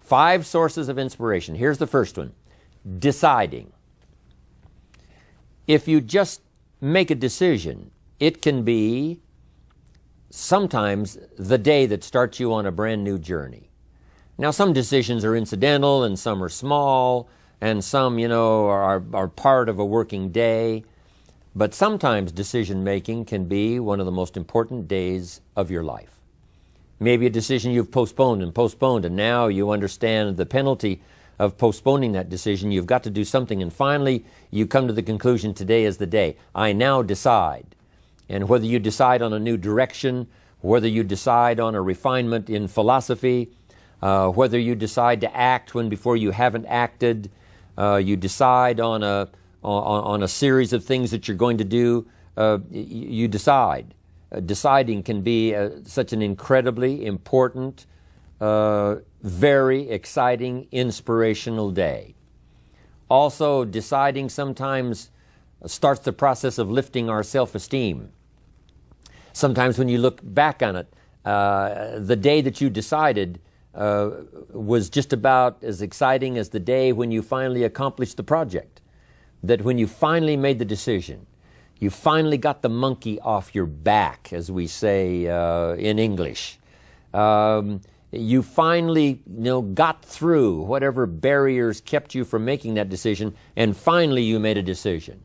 5 sources of inspiration. Here's the first one. Deciding. If you just make a decision, it can be sometimes the day that starts you on a brand new journey. Now, some decisions are incidental and some are small and some, are part of a working day. But sometimes decision-making can be one of the most important days of your life. Maybe a decision you've postponed, and now you understand the penalty of postponing that decision. You've got to do something, and finally you come to the conclusion, today is the day. I now decide. And whether you decide on a new direction, whether you decide on a refinement in philosophy, whether you decide to act when before you haven't acted, you decide on a series of things that you're going to do, you decide. Deciding can be such an incredibly important, very exciting, inspirational day. Also, deciding sometimes starts the process of lifting our self-esteem. Sometimes when you look back on it, the day that you decided was just about as exciting as the day when you finally accomplished the project. That when you finally made the decision, you finally got the monkey off your back, as we say in English. You finally got through whatever barriers kept you from making that decision, and finally you made a decision.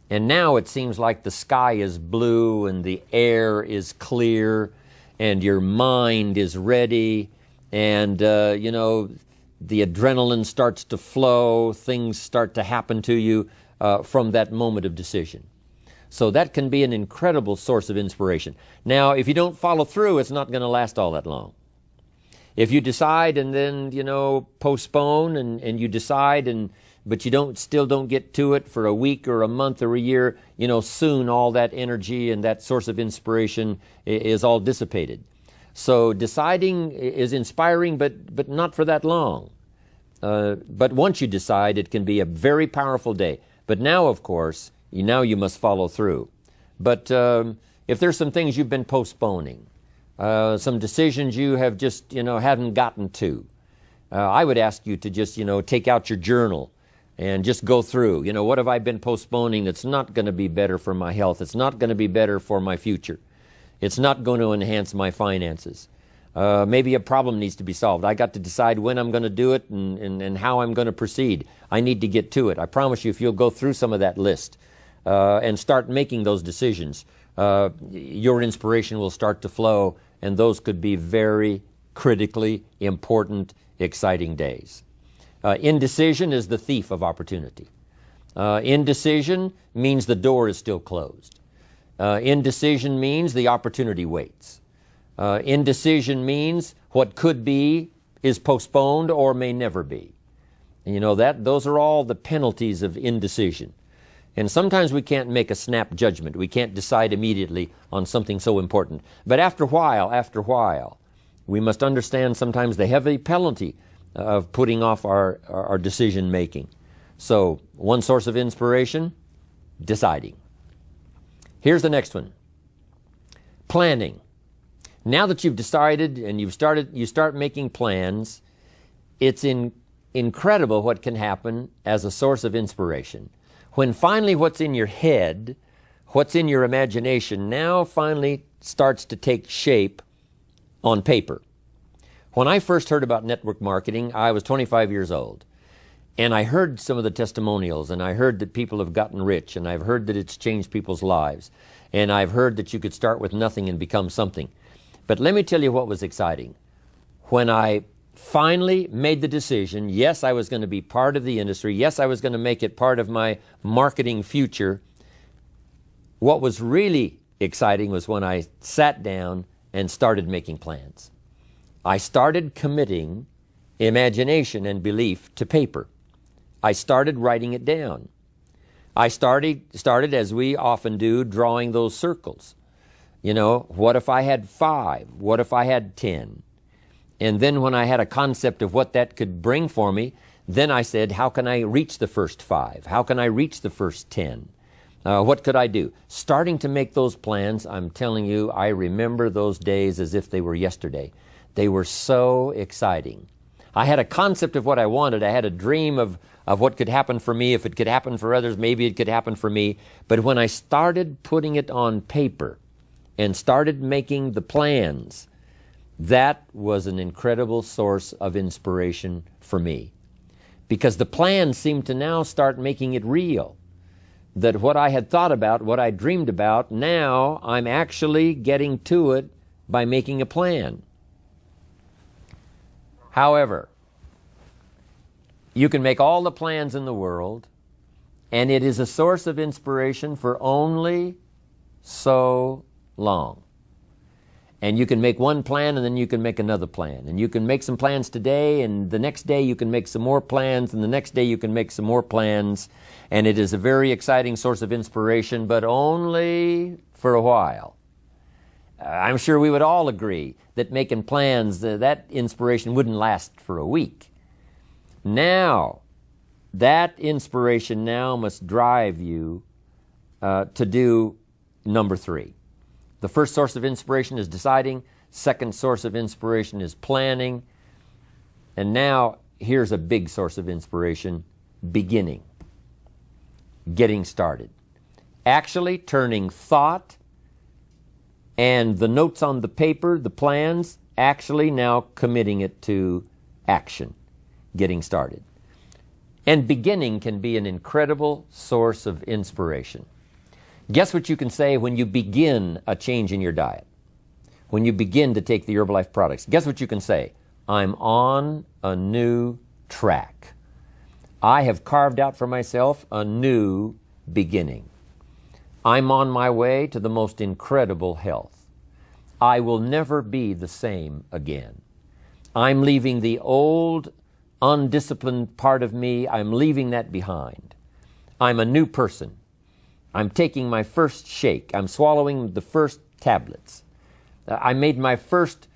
And now it seems like the sky is blue and the air is clear and your mind is ready, and the adrenaline starts to flow, things start to happen to you from that moment of decision. So that can be an incredible source of inspiration. Now, if you don't follow through, it's not going to last all that long. If you decide and then, postpone and you decide, but you still don't get to it for a week or a month or a year, soon all that energy and that source of inspiration is all dissipated. So deciding is inspiring, but not for that long. But once you decide, it can be a very powerful day. But now, of course, you must follow through. But if there's some things you've been postponing, some decisions you have just, haven't gotten to, I would ask you to just, take out your journal and just go through, what have I been postponing that's not going to be better for my health? It's not going to be better for my future. It's not going to enhance my finances. Maybe a problem needs to be solved. I got to decide when I'm going to do it and how I'm going to proceed. I need to get to it. I promise you, if you'll go through some of that list and start making those decisions, your inspiration will start to flow, and those could be very critically important, exciting days. Indecision is the thief of opportunity. Indecision means the door is still closed. Indecision means the opportunity waits. Indecision means what could be is postponed or may never be. And those are all the penalties of indecision. And sometimes we can't make a snap judgment. We can't decide immediately on something so important. But after a while, we must understand sometimes the heavy penalty of putting off our decision making. So, one source of inspiration, deciding. Here's the next one. Planning. Now that you've decided and you start making plans, it's incredible what can happen as a source of inspiration. When finally what's in your head, what's in your imagination, now finally starts to take shape on paper. When I first heard about network marketing, I was 25 years old. And I heard some of the testimonials, and I heard that people have gotten rich, and I've heard that it's changed people's lives. And I've heard that you could start with nothing and become something. But let me tell you what was exciting. When I finally made the decision, yes, I was going to be part of the industry, yes, I was going to make it part of my marketing future, what was really exciting was when I sat down and started making plans. I started committing imagination and belief to paper. I started writing it down. I started, as we often do, drawing those circles. What if I had 5? What if I had 10? And then when I had a concept of what that could bring for me, then I said, how can I reach the first 5? How can I reach the first 10? What could I do? Starting to make those plans, I'm telling you, I remember those days as if they were yesterday. They were so exciting. I had a concept of what I wanted. I had a dream of what could happen for me. If it could happen for others, maybe it could happen for me. But when I started putting it on paper and started making the plans, that was an incredible source of inspiration for me. Because the plans seemed to now start making it real. That what I had thought about, what I dreamed about, now I'm actually getting to it by making a plan. However, you can make all the plans in the world, and it is a source of inspiration for only so long. And you can make one plan, and then you can make another plan. And you can make some plans today, and the next day you can make some more plans, and the next day you can make some more plans. And it is a very exciting source of inspiration, but only for a while. I'm sure we would all agree that making plans, that inspiration wouldn't last for a week. Now, that inspiration now must drive you to do number 3. The first source of inspiration is deciding. Second source of inspiration is planning. And now, here's a big source of inspiration, beginning. Getting started. Actually turning thought and the notes on the paper, the plans, actually now committing it to action. Getting started. And beginning can be an incredible source of inspiration. Guess what you can say when you begin a change in your diet? When you begin to take the Herbalife products, guess what you can say? I'm on a new track. I have carved out for myself a new beginning. I'm on my way to the most incredible health. I will never be the same again. I'm leaving the old, undisciplined part of me. I'm leaving that behind. I'm a new person. I'm taking my first shake. I'm swallowing the first tablets. I made my first,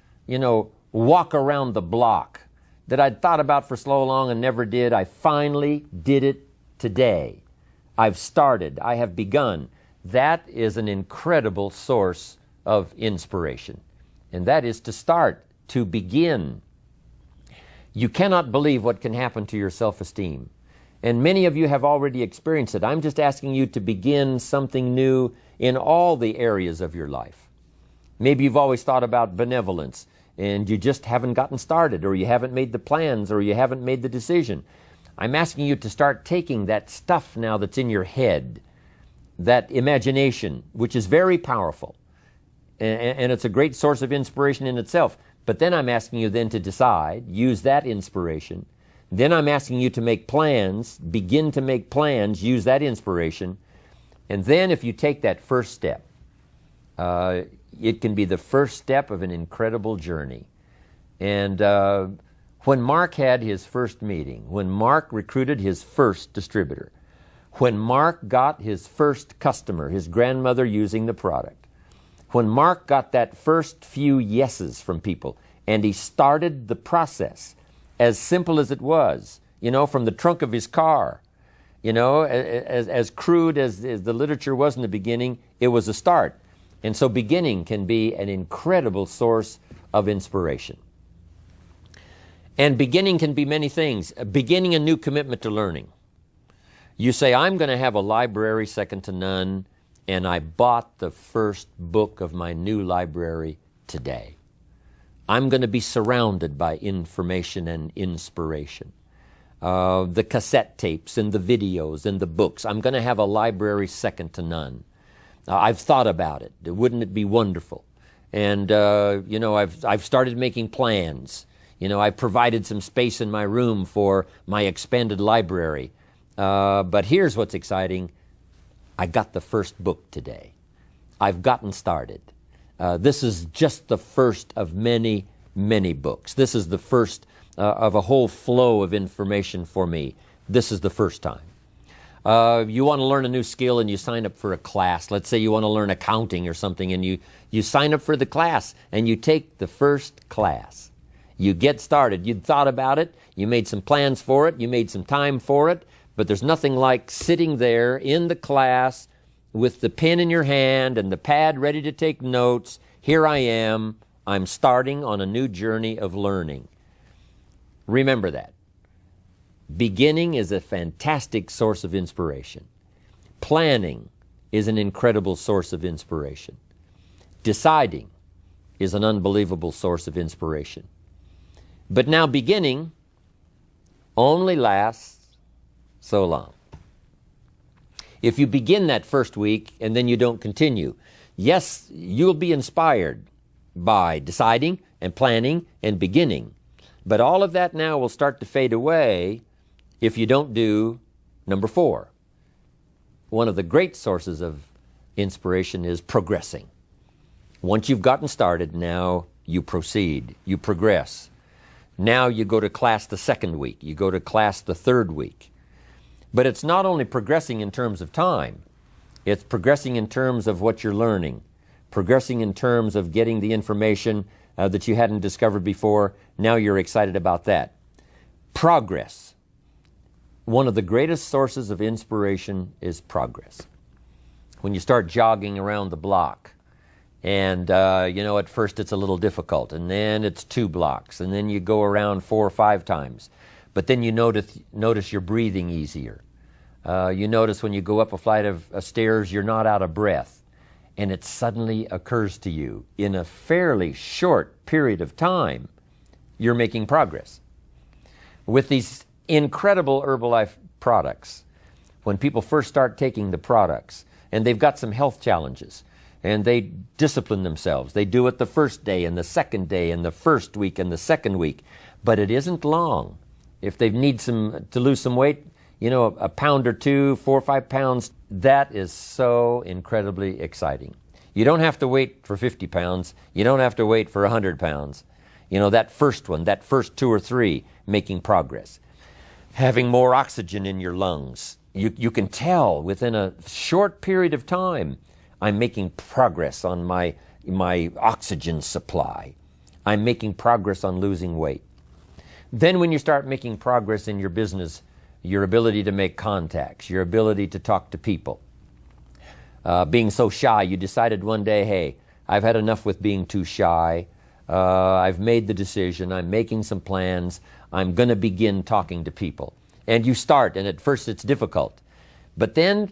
walk around the block that I'd thought about for so long and never did. I finally did it today. I've started. I have begun. That is an incredible source of inspiration. And that is to start, to begin. You cannot believe what can happen to your self-esteem. And many of you have already experienced it. I'm just asking you to begin something new in all the areas of your life. Maybe you've always thought about benevolence and you just haven't gotten started, or you haven't made the plans, or you haven't made the decision. I'm asking you to start taking that stuff now that's in your head, that imagination, which is very powerful, and it's a great source of inspiration in itself. But then I'm asking you then to decide, use that inspiration. Then I'm asking you to make plans, begin to make plans, use that inspiration. And then if you take that first step, it can be the first step of an incredible journey. And when Mark had his first meeting, when Mark recruited his first distributor, when Mark got his first customer, his grandmother using the product, when Mark got that first few yeses from people, and he started the process, as simple as it was, from the trunk of his car, as crude as the literature was in the beginning, it was a start. And so beginning can be an incredible source of inspiration. And beginning can be many things. Beginning a new commitment to learning. You say, I'm going to have a library second to none, and I bought the first book of my new library today. I'm going to be surrounded by information and inspiration. The cassette tapes and the videos and the books. I'm going to have a library second to none. I've thought about it. Wouldn't it be wonderful? And, I've started making plans. I've provided some space in my room for my expanded library. But here's what's exciting. I got the first book today. I've gotten started. This is just the first of many, many books. This is the first of a whole flow of information for me. This is the first time. You want to learn a new skill and you sign up for a class. Let's say you want to learn accounting or something, and you sign up for the class and you take the first class. You get started. You'd thought about it. You made some plans for it. You made some time for it. But there's nothing like sitting there in the class with the pen in your hand and the pad ready to take notes. Here I am. I'm starting on a new journey of learning. Remember that. Beginning is a fantastic source of inspiration. Planning is an incredible source of inspiration. Deciding is an unbelievable source of inspiration. But now beginning only lasts so long. If you begin that first week and then you don't continue, yes, you'll be inspired by deciding and planning and beginning. But all of that now will start to fade away if you don't do number 4. One of the great sources of inspiration is progressing. Once you've gotten started, now you proceed, you progress. Now you go to class the second week, you go to class the third week. But it's not only progressing in terms of time, it's progressing in terms of what you're learning, progressing in terms of getting the information that you hadn't discovered before. Now you're excited about that. Progress. One of the greatest sources of inspiration is progress. When you start jogging around the block, and at first it's a little difficult, and then it's 2 blocks, and then you go around 4 or 5 times. But then you notice you're breathing easier. You notice when you go up a flight of stairs, you're not out of breath. And it suddenly occurs to you, in a fairly short period of time, you're making progress. With these incredible Herbalife products, when people first start taking the products, and they've got some health challenges, and they discipline themselves. They do it the first day and the second day and the first week and the second week. But it isn't long. If they need to lose some weight, a pound or 2, 4 or 5 pounds, that is so incredibly exciting. You don't have to wait for 50 pounds. You don't have to wait for 100 pounds. That first one, that first 2 or 3, making progress. Having more oxygen in your lungs. You can tell within a short period of time, I'm making progress on my oxygen supply. I'm making progress on losing weight. Then when you start making progress in your business, your ability to make contacts, your ability to talk to people. Being so shy, you decided one day, hey, I've had enough with being too shy. I've made the decision. I'm making some plans. I'm going to begin talking to people. And you start, and at first it's difficult. But then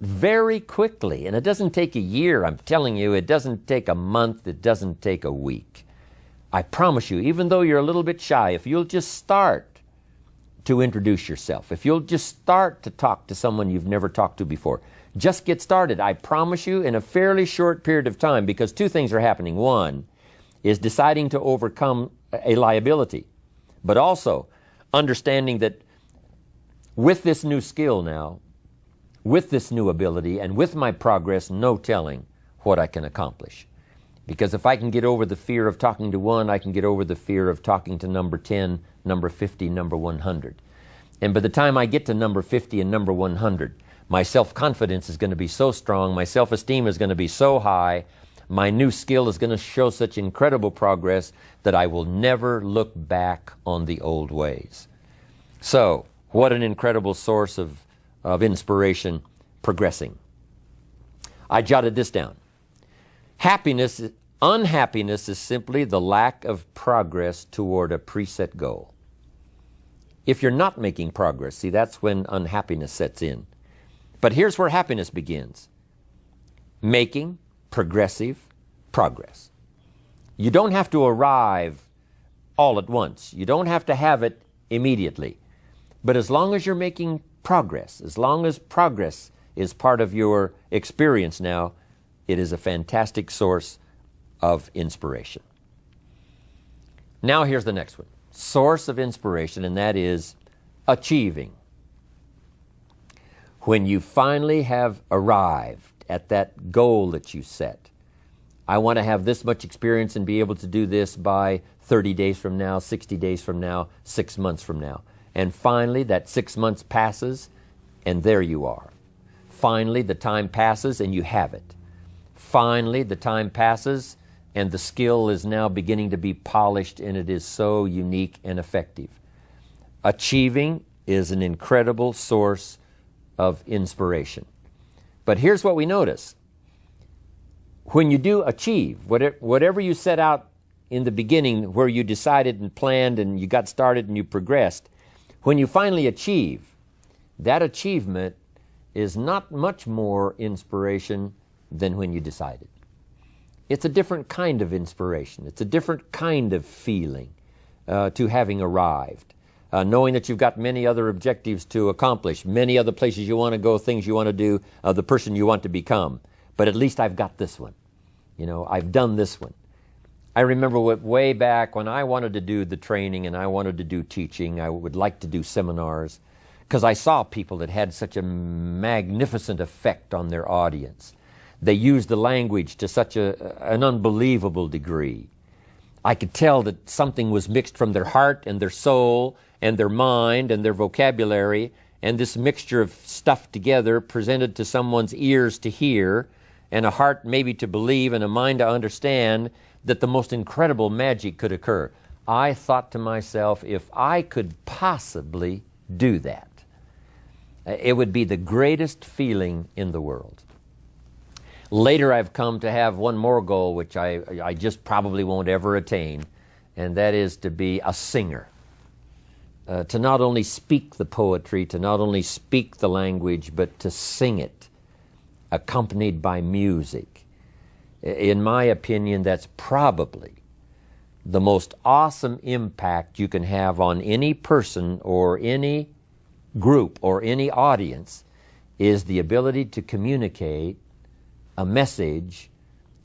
very quickly, and it doesn't take a year, I'm telling you, it doesn't take a month, it doesn't take a week. I promise you, even though you're a little bit shy, if you'll just start to introduce yourself, if you'll just start to talk to someone you've never talked to before, just get started. I promise you, in a fairly short period of time, because 2 things are happening. One is deciding to overcome a liability, but also understanding that with this new skill now, with this new ability, and with my progress, no telling what I can accomplish. Because if I can get over the fear of talking to one, I can get over the fear of talking to number 10, number 50, number 100. And by the time I get to number 50 and number 100, my self-confidence is going to be so strong, my self-esteem is going to be so high, my new skill is going to show such incredible progress that I will never look back on the old ways. So, what an incredible source of inspiration, progressing. I jotted this down. Unhappiness is simply the lack of progress toward a preset goal. If you're not making progress, see, that's when unhappiness sets in. But here's where happiness begins. Making progressive progress. You don't have to arrive all at once. You don't have to have it immediately. But as long as you're making progress, as long as progress is part of your experience now, it is a fantastic source of inspiration. Now here's the next one. Source of inspiration, and that is achieving. When you finally have arrived at that goal that you set, I want to have this much experience and be able to do this by 30 days from now, 60 days from now, 6 months from now. And finally, that 6 months passes, and there you are. Finally, the time passes, and you have it. Finally, the time passes, and the skill is now beginning to be polished, and it is so unique and effective. Achieving is an incredible source of inspiration. But here's what we notice. When you do achieve, whatever you set out in the beginning where you decided and planned and you got started and you progressed, when you finally achieve, that achievement is not much more inspiration than when you decided. It's a different kind of inspiration. It's a different kind of feeling to having arrived. Knowing that you've got many other objectives to accomplish, many other places you want to go, things you want to do, the person you want to become. But at least I've got this one. You know, I've done this one. I remember way back when I wanted to do the training and I wanted to do teaching, I would like to do seminars, because I saw people that had such a magnificent effect on their audience. They used the language to such an unbelievable degree. I could tell that something was mixed from their heart and their soul and their mind and their vocabulary, and this mixture of stuff together presented to someone's ears to hear and a heart maybe to believe and a mind to understand that the most incredible magic could occur. I thought to myself, if I could possibly do that, it would be the greatest feeling in the world. Later I've come to have one more goal, which I just probably won't ever attain, and that is to be a singer. To not only speak the poetry, to not only speak the language, but to sing it, accompanied by music. In my opinion, that's probably the most awesome impact you can have on any person or any group or any audience, is the ability to communicate a message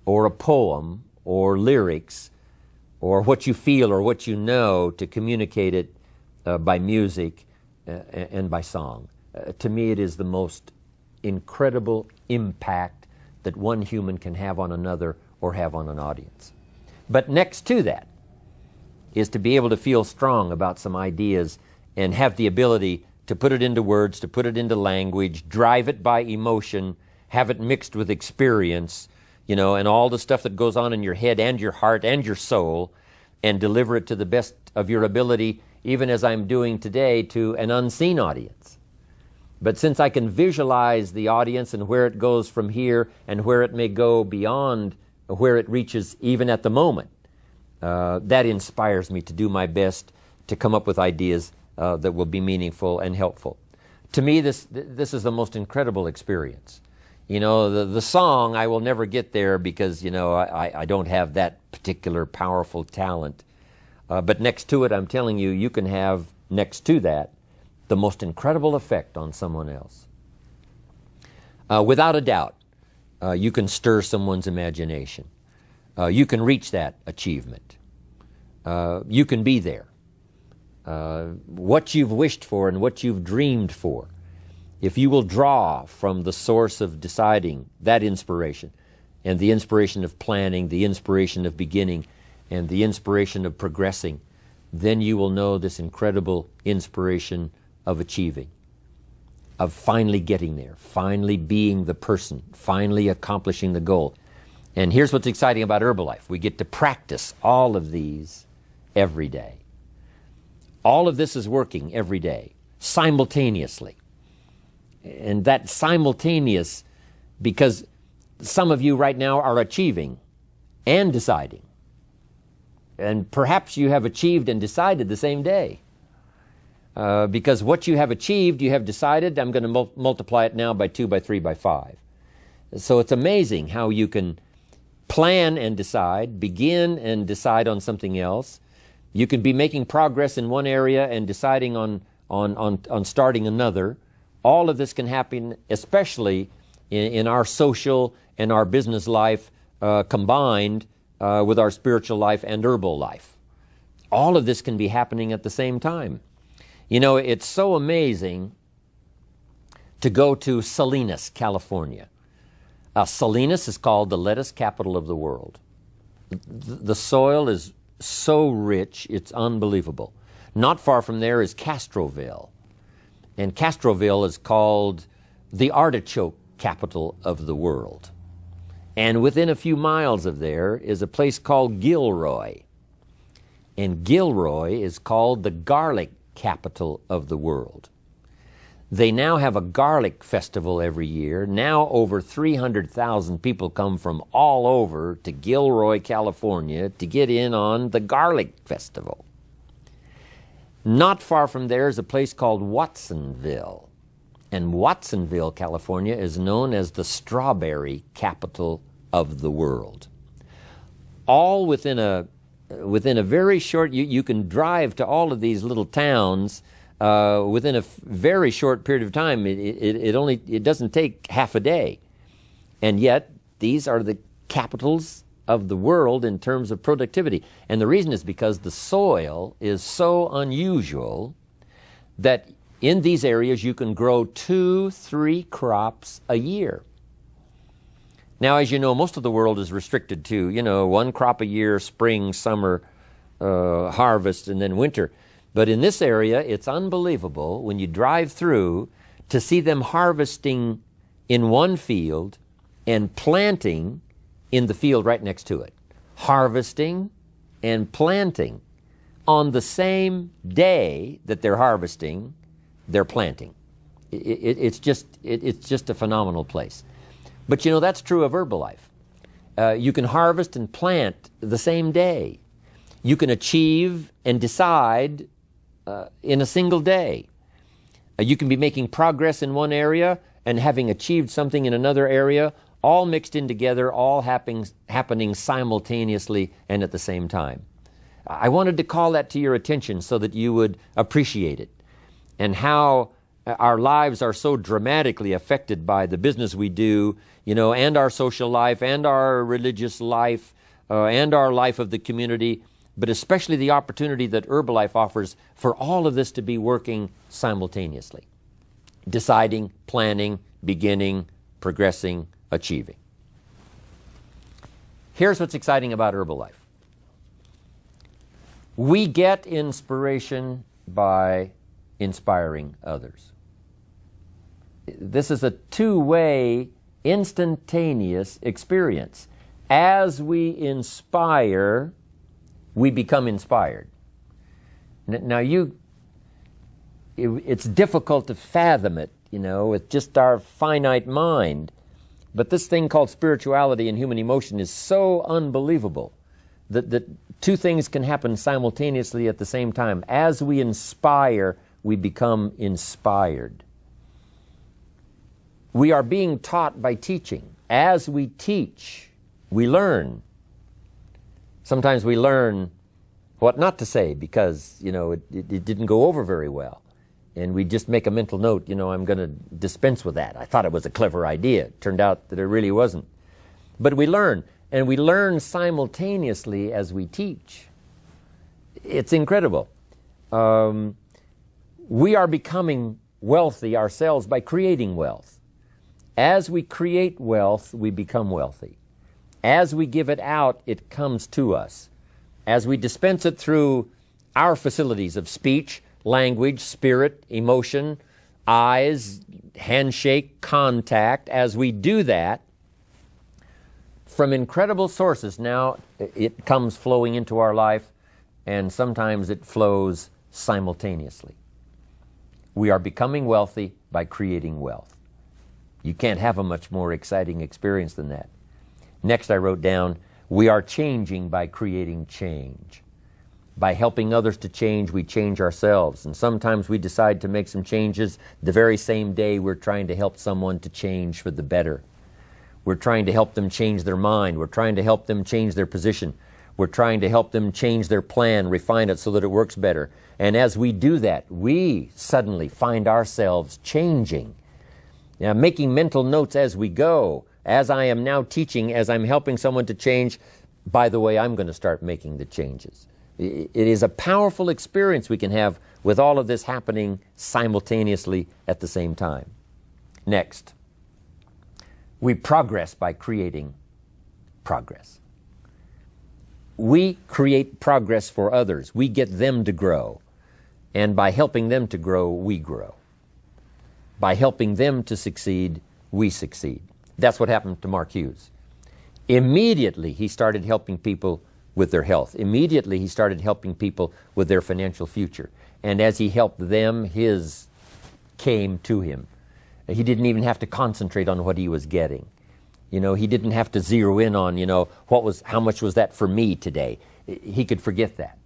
or a poem or lyrics or what you feel or what you know, to communicate it by music and by song. To me, it is the most incredible impact that one human can have on another or have on an audience. But next to that is to be able to feel strong about some ideas and have the ability to put it into words, to put it into language, drive it by emotion, have it mixed with experience, you know, and all the stuff that goes on in your head and your heart and your soul, and deliver it to the best of your ability, even as I'm doing today, to an unseen audience. But since I can visualize the audience and where it goes from here and where it may go beyond where it reaches even at the moment, that inspires me to do my best to come up with ideas that will be meaningful and helpful. To me, this is the most incredible experience. You know, the song, I will never get there because, you know, I don't have that particular powerful talent. But next to it, I'm telling you, you can have next to that the most incredible effect on someone else. Without a doubt, you can stir someone's imagination. You can reach that achievement. You can be there. What you've wished for and what you've dreamed for, if you will draw from the source of deciding, that inspiration, and the inspiration of planning, the inspiration of beginning, and the inspiration of progressing, then you will know this incredible inspiration of achieving, of finally getting there, finally being the person, finally accomplishing the goal. And here's what's exciting about Herbalife. We get to practice all of these every day. All of this is working every day, simultaneously. And that simultaneous, because some of you right now are achieving and deciding. And perhaps you have achieved and decided the same day. Because what you have achieved, you have decided, I'm going to multiply it now by 2, by 3, by 5. So it's amazing how you can plan and decide, begin and decide on something else. You can be making progress in one area and deciding on starting another. All of this can happen, especially in our social and our business life combined with our spiritual life and herbal life. All of this can be happening at the same time. You know, it's so amazing to go to Salinas, California. Salinas is called the lettuce capital of the world. The soil is so rich, it's unbelievable. Not far from there is Castroville. And Castroville is called the artichoke capital of the world. And within a few miles of there is a place called Gilroy. And Gilroy is called the garlic capital of the world. They now have a garlic festival every year. Now over 300,000 people come from all over to Gilroy, California to get in on the garlic festival. Not far from there is a place called Watsonville. And Watsonville, California is known as the strawberry capital of the world. All within a very short, you can drive to all of these little towns within a very short period of time. It doesn't take half a day. And yet, these are the capitals of the world in terms of productivity. And the reason is because the soil is so unusual that in these areas you can grow 2-3 crops a year. Now, as you know, most of the world is restricted to, 1 crop a year, spring, summer, harvest, and then winter. But in this area, it's unbelievable when you drive through to see them harvesting in one field and planting in the field right next to it. Harvesting and planting. On the same day that they're harvesting, they're planting. It's just a phenomenal place. But that's true of Herbalife. You can harvest and plant the same day. You can achieve and decide in a single day. You can be making progress in one area and having achieved something in another area, all mixed in together, all happening simultaneously and at the same time. I wanted to call that to your attention so that you would appreciate it, and how our lives are so dramatically affected by the business we do, and our social life, and our religious life, and our life of the community, but especially the opportunity that Herbalife offers for all of this to be working simultaneously. Deciding, planning, beginning, progressing, achieving. Here's what's exciting about Herbalife. We get inspiration by inspiring others. This is a two-way, instantaneous experience. As we inspire, we become inspired. Now it's difficult to fathom it, with just our finite mind. But this thing called spirituality and human emotion is so unbelievable that two things can happen simultaneously at the same time. As we inspire, we become inspired. We are being taught by teaching. As we teach, we learn. Sometimes we learn what not to say because, it didn't go over very well. And we just make a mental note, I'm going to dispense with that. I thought it was a clever idea. It turned out that it really wasn't. But we learn, and we learn simultaneously as we teach. It's incredible. We are becoming wealthy ourselves by creating wealth. As we create wealth, we become wealthy. As we give it out, it comes to us. As we dispense it through our facilities of speech, language, spirit, emotion, eyes, handshake, contact, as we do that, from incredible sources, now it comes flowing into our life, and sometimes it flows simultaneously. We are becoming wealthy by creating wealth. You can't have a much more exciting experience than that. Next, I wrote down, we are changing by creating change. By helping others to change, we change ourselves. And sometimes we decide to make some changes the very same day we're trying to help someone to change for the better. We're trying to help them change their mind. We're trying to help them change their position. We're trying to help them change their plan, refine it so that it works better. And as we do that, we suddenly find ourselves changing. Now, making mental notes as we go. As I am now teaching, as I'm helping someone to change, by the way, I'm going to start making the changes. It is a powerful experience we can have with all of this happening simultaneously at the same time. Next, we progress by creating progress. We create progress for others. We get them to grow. And by helping them to grow, we grow. By helping them to succeed, we succeed. That's what happened to Mark Hughes. Immediately, he started helping people with their health. Immediately, he started helping people with their financial future. And as he helped them, his came to him. He didn't even have to concentrate on what he was getting. You know, he didn't have to zero in on, you know, how much was that for me today? He could forget that.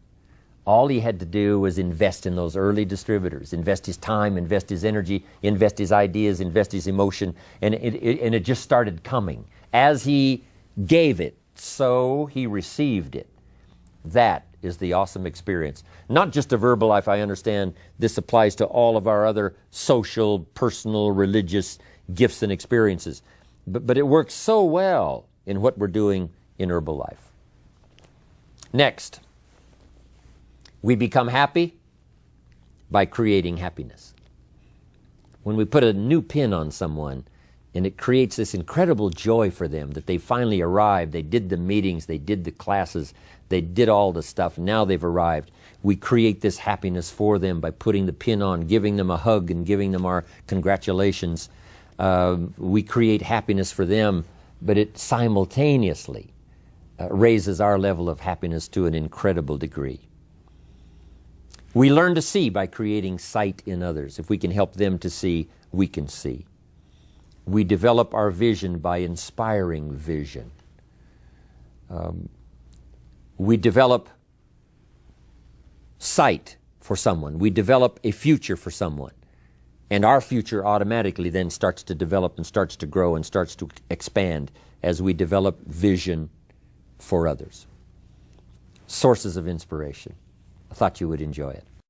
All he had to do was invest in those early distributors, invest his time, invest his energy, invest his ideas, invest his emotion, and it just started coming. As he gave it, so he received it. That is the awesome experience. Not just a verbal life, I understand this applies to all of our other social, personal, religious gifts and experiences. But it works so well in what we're doing in Herbalife. Next, we become happy by creating happiness. When we put a new pin on someone and it creates this incredible joy for them that they finally arrived, they did the meetings, they did the classes, they did all the stuff, now they've arrived. We create this happiness for them by putting the pin on, giving them a hug and giving them our congratulations. We create happiness for them, but it simultaneously raises our level of happiness to an incredible degree. We learn to see by creating sight in others. If we can help them to see, we can see. We develop our vision by inspiring vision. We develop sight for someone. We develop a future for someone. And our future automatically then starts to develop and starts to grow and starts to expand as we develop vision for others. Sources of inspiration. I thought you would enjoy it.